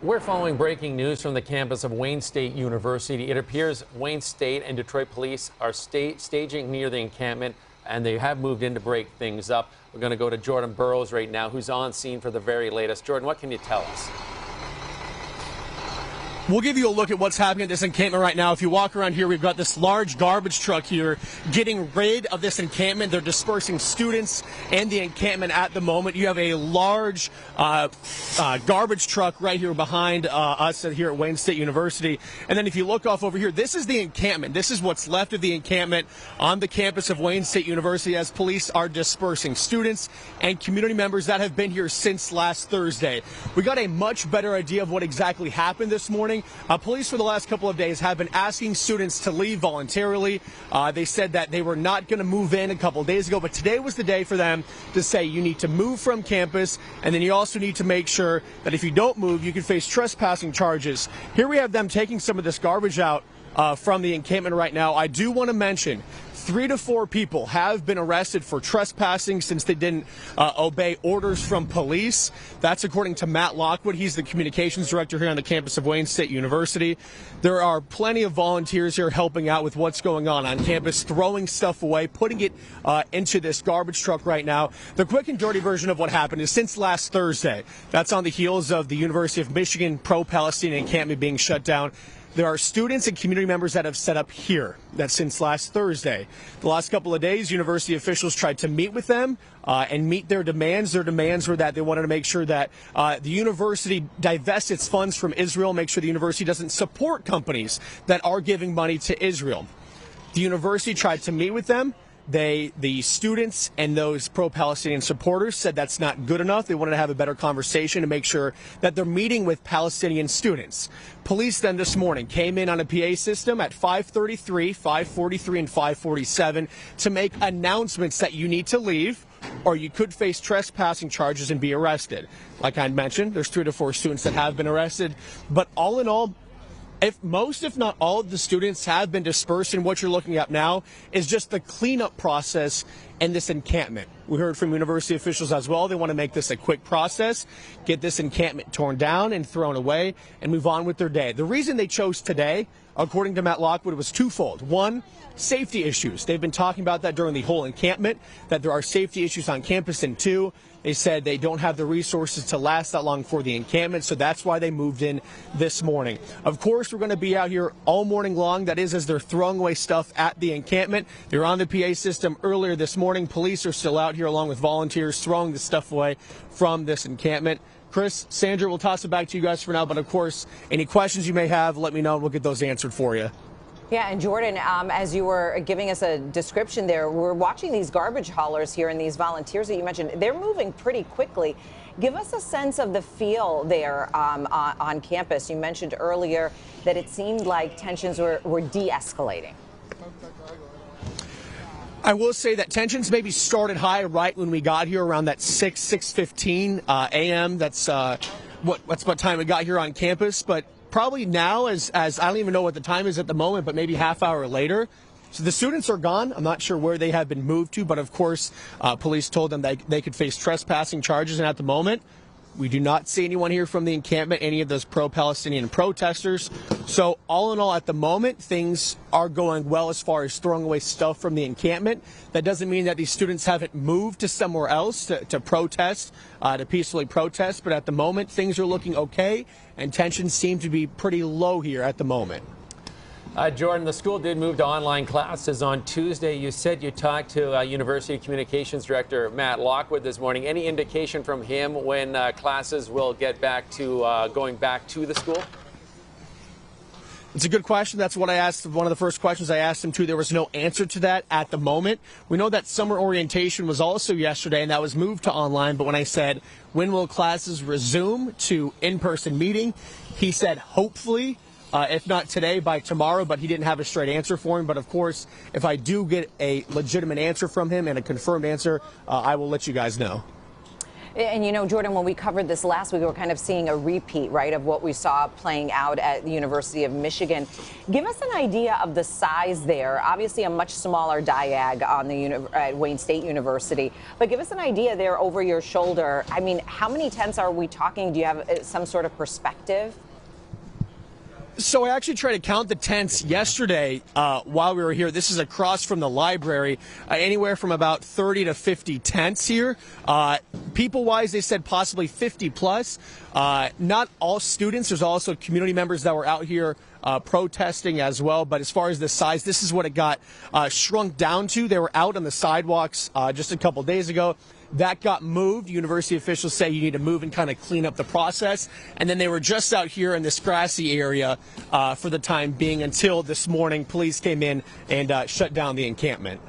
We're following breaking news from the campus of Wayne State University. It appears Wayne State and Detroit police are staging near the encampment, and they have moved in to break things up. We're going to go to Jordan Burrows right now, who's on scene for the very latest. Jordan, what can you tell us? We'll give you a look at what's happening at this encampment right now. If you walk around here, we've got this large garbage truck here getting rid of this encampment. They're dispersing students and the encampment at the moment. You have a large garbage truck right here behind us here at Wayne State University. And then if you look off over here, this is the encampment. This is what's left of the encampment on the campus of Wayne State University as police are dispersing students and community members that have been here since last Thursday. We got a much better idea of what exactly happened this morning. Police for the last couple of days have been asking students to leave voluntarily. They said that they were not going to move in a couple of days ago, but today was the day for them to say you need to move from campus, and then you also need to make sure that if you don't move, you can face trespassing charges. Here we have them taking some of this garbage out from the encampment right now. I do want to mention 3 to 4 people have been arrested for trespassing since they didn't obey orders from police. That's according to Matt Lockwood. He's the communications director here on the campus of Wayne State University. There are plenty of volunteers here helping out with what's going on campus, throwing stuff away, putting it into this garbage truck right now. The quick and dirty version of what happened is since last Thursday, that's on the heels of the University of Michigan pro-Palestinian encampment being shut down. There are students and community members that have set up here. That's since last Thursday. The last couple of days, university officials tried to meet with them and meet their demands. Their demands were that they wanted to make sure that the university divests its funds from Israel, make sure the university doesn't support companies that are giving money to Israel. The university tried to meet with them. The students and those pro-Palestinian supporters said that's not good enough. They wanted to have a better conversation to make sure that they're meeting with Palestinian students. Police then this morning came in on a PA system at 5:33, 5:43, and 5:47 to make announcements that you need to leave or you could face trespassing charges and be arrested. Like I mentioned, there's 3 to 4 students that have been arrested. But all in all, if not all of the students have been dispersed, and what you're looking at now is just the cleanup process in this encampment. We heard from university officials as well. They want to make this a quick process, get this encampment torn down and thrown away, and move on with their day. The reason they chose today, according to Matt Lockwood, was twofold. One, safety issues. They've been talking about that during the whole encampment, that there are safety issues on campus. And 2, they said they don't have the resources to last that long for the encampment, so that's why they moved in this morning. Of course, we're going to be out here all morning long. That is, as they're throwing away stuff at the encampment. They were on the PA system earlier this morning. Police are still out here along with volunteers throwing the stuff away from this encampment. Chris, Sandra, we'll toss it back to you guys for now, but of course, any questions you may have, let me know and we'll get those answered for you. Yeah, and Jordan, as you were giving us a description there, we're watching these garbage haulers here and these volunteers that you mentioned. They're moving pretty quickly. Give us a sense of the feel there on campus. You mentioned earlier that it seemed like tensions were de-escalating. I will say that tensions maybe started high right when we got here around that 6:15 a.m. That's what time we got here on campus, but probably now, as I don't even know what the time is at the moment, but maybe half hour later. So the students are gone. I'm not sure where they have been moved to, but of course, police told them that they could face trespassing charges. And at the moment, we do not see anyone here from the encampment, any of those pro-Palestinian protesters. So all in all, at the moment, things are going well as far as throwing away stuff from the encampment. That doesn't mean that these students haven't moved to somewhere else to protest, to peacefully protest. But at the moment, things are looking okay, and tensions seem to be pretty low here at the moment. Jordan, the school did move to online classes on Tuesday. You said you talked to University Communications Director Matt Lockwood this morning. Any indication from him when classes will get back to going back to the school? It's a good question. That's what I asked. One of the first questions I asked him, too. There was no answer to that at the moment. We know that summer orientation was also yesterday, and that was moved to online. But when I said, when will classes resume to in-person meeting, he said, hopefully, if not today, by tomorrow. But he didn't have a straight answer for him. But, of course, if I do get a legitimate answer from him and a confirmed answer, I will let you guys know. And you know, Jordan, when we covered this last week, we were kind of seeing a repeat, right, of what we saw playing out at the University of Michigan. Give us an idea of the size there. Obviously, a much smaller diag on the at Wayne State University, but give us an idea there over your shoulder. I mean, how many tents are we talking? Do you have some sort of perspective? So I actually tried to count the tents yesterday while we were here. This is across from the library, anywhere from about 30 to 50 tents here. People-wise, they said possibly 50 plus. Not all students. There's also community members that were out here protesting as well. But as far as the size, this is what it got shrunk down to. They were out on the sidewalks just a couple days ago. That got moved. University officials say you need to move and kind of clean up the process. And then they were just out here in this grassy area for the time being until this morning police came in and shut down the encampment.